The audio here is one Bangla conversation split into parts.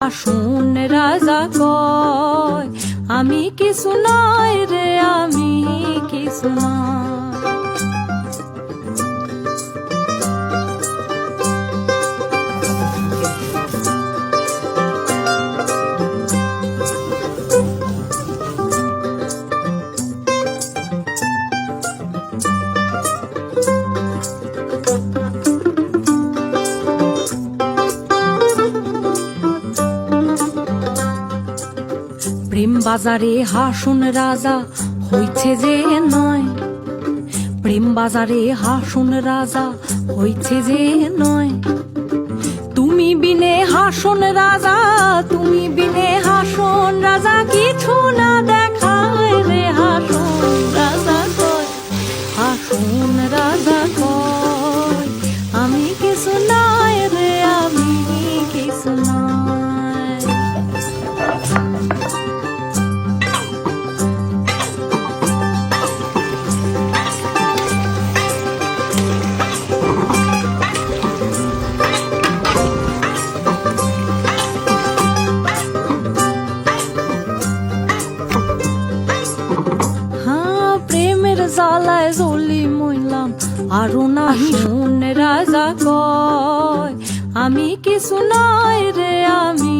আসুন রাজা কয় আমি কিছু নয় রে, আমি কিছু নয়। প্রেম বাজারে হাসুন রাজা হইছে যে নয়, প্রেম বাজারে হাসুন রাজা হইছে যে নয়। তুমি বিনে হাসুন রাজা, তুমি বিনে হাসুন রাজা, কিছু না দেখায় রে। হাসুন রাজা কয়, হাসুন রাজা কয় আমি কিছু নয় রে, আমি কিছু নয়। জ্বালায় জ্বলি মইলাম আরো নাহি। শুন রাজা কয় আমি কিছু নয় রে, আমি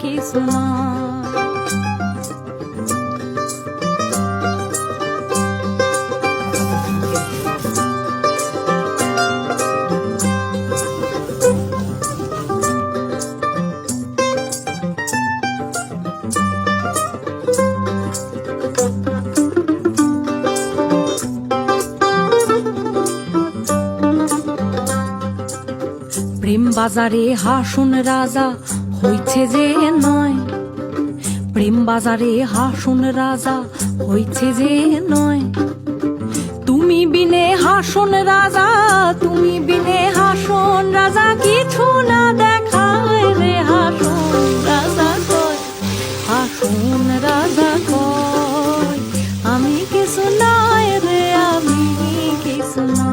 কিছু নয়। প্রেম বাজারে হাসুন রাজা হইছে যে নয়, প্রেম বাজারে হাসুন রাজা হইছে যে নয়। তুমি বিনে হাসুন রাজা, তুমি বিনে হাসুন রাজা, কিছু না দেখায় রে। হাসুন রাজা কয়, হাসুন রাজা কয় আমি কিছু নয় রে, আমি কিছু নয়।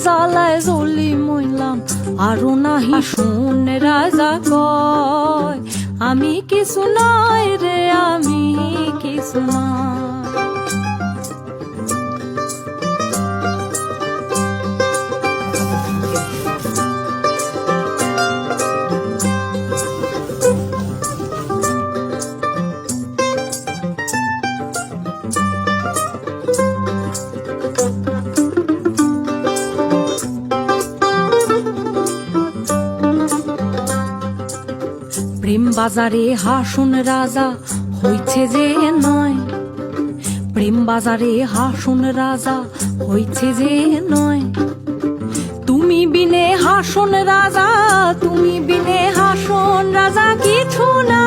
জ্বালায় জ্বলি মইলাম আরো নাহি। শুন রাজা কয় আমি কিছু নয় রে, আমি কিছু নয়। প্রেম বাজারে হাসুন রাজা হইছে যে নয়, প্রেম বাজারে হাসুন রাজা হইছে যে নয়। তুমি বিনে হাসুন রাজা, তুমি বিনে হাসুন রাজা, কিছু না